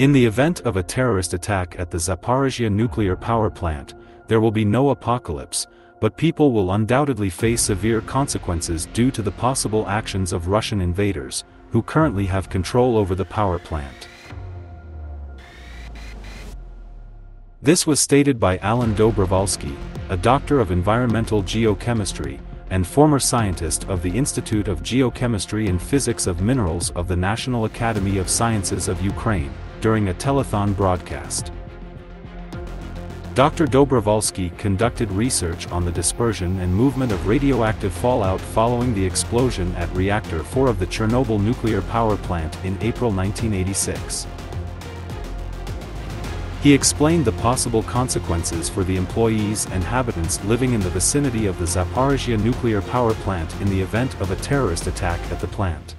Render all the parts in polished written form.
In the event of a terrorist attack at the Zaporizhzhia Nuclear Power Plant, there will be no apocalypse, but people will undoubtedly face severe consequences due to the possible actions of Russian invaders, who currently have control over the power plant. This was stated by Alan Dobrovolsky, a doctor of environmental geochemistry, and former scientist of the Institute of Geochemistry and Physics of Minerals of the National Academy of Sciences of Ukraine, during a telethon broadcast. Dr. Dobrovolsky conducted research on the dispersion and movement of radioactive fallout following the explosion at Reactor 4 of the Chernobyl nuclear power plant in April 1986. He explained the possible consequences for the employees and inhabitants living in the vicinity of the Zaporizhzhia nuclear power plant in the event of a terrorist attack at the plant.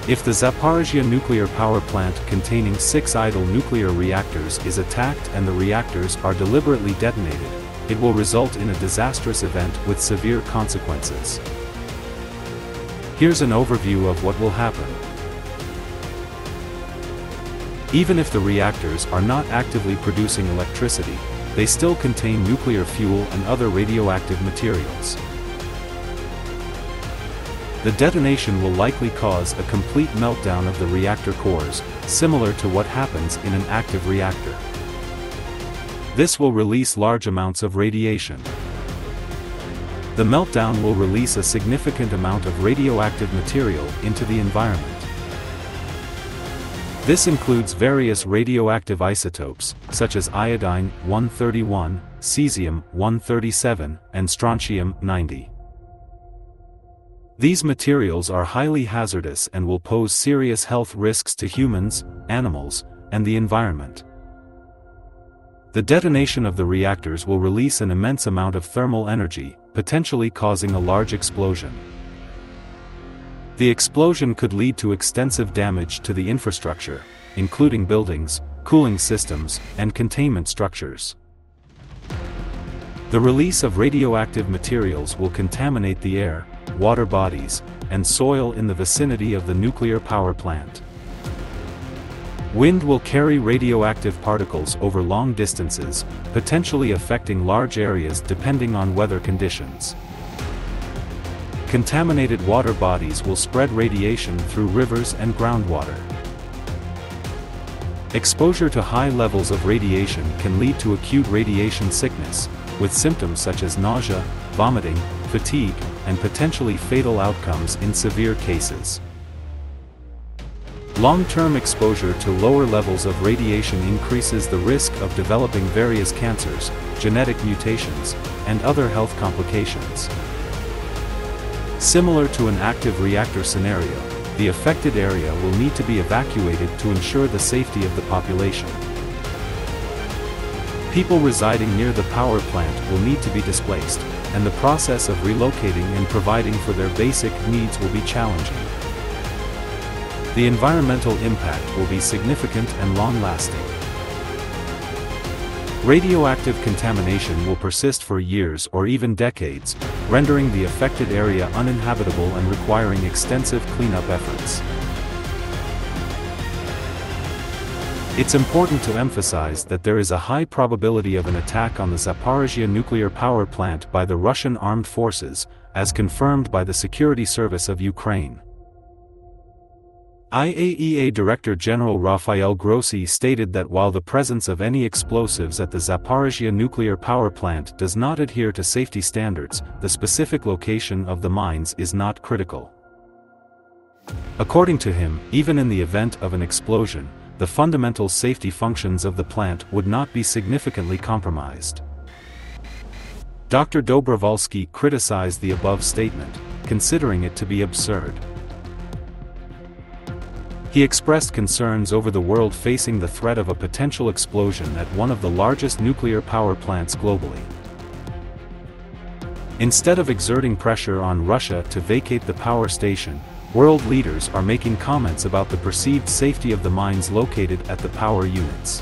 If the Zaporizhzhia nuclear power plant containing 6 idle nuclear reactors is attacked and the reactors are deliberately detonated, it will result in a disastrous event with severe consequences. Here's an overview of what will happen. Even if the reactors are not actively producing electricity, they still contain nuclear fuel and other radioactive materials. The detonation will likely cause a complete meltdown of the reactor cores, similar to what happens in an active reactor. This will release large amounts of radiation. The meltdown will release a significant amount of radioactive material into the environment. This includes various radioactive isotopes, such as iodine-131, cesium-137, and strontium-90. These materials are highly hazardous and will pose serious health risks to humans, animals, and the environment. The detonation of the reactors will release an immense amount of thermal energy, potentially causing a large explosion. The explosion could lead to extensive damage to the infrastructure, including buildings, cooling systems, and containment structures. The release of radioactive materials will contaminate the air, water bodies, and soil in the vicinity of the nuclear power plant. Wind will carry radioactive particles over long distances, potentially affecting large areas depending on weather conditions. Contaminated water bodies will spread radiation through rivers and groundwater. Exposure to high levels of radiation can lead to acute radiation sickness, with symptoms such as nausea, vomiting, fatigue, and potentially fatal outcomes in severe cases. Long-term exposure to lower levels of radiation increases the risk of developing various cancers, genetic mutations, and other health complications. Similar to an active reactor scenario, the affected area will need to be evacuated to ensure the safety of the population. People residing near the power plant will need to be displaced, and the process of relocating and providing for their basic needs will be challenging. The environmental impact will be significant and long-lasting. Radioactive contamination will persist for years or even decades, rendering the affected area uninhabitable and requiring extensive cleanup efforts. It's important to emphasize that there is a high probability of an attack on the Zaporizhzhia nuclear power plant by the Russian armed forces, as confirmed by the Security Service of Ukraine. IAEA Director General Rafael Grossi stated that while the presence of any explosives at the Zaporizhzhia nuclear power plant does not adhere to safety standards, the specific location of the mines is not critical. According to him, even in the event of an explosion, the fundamental safety functions of the plant would not be significantly compromised. Dr. Dobrovolsky criticized the above statement, considering it to be absurd. He expressed concerns over the world facing the threat of a potential explosion at one of the largest nuclear power plants globally. Instead of exerting pressure on Russia to vacate the power station, world leaders are making comments about the perceived safety of the mines located at the power units.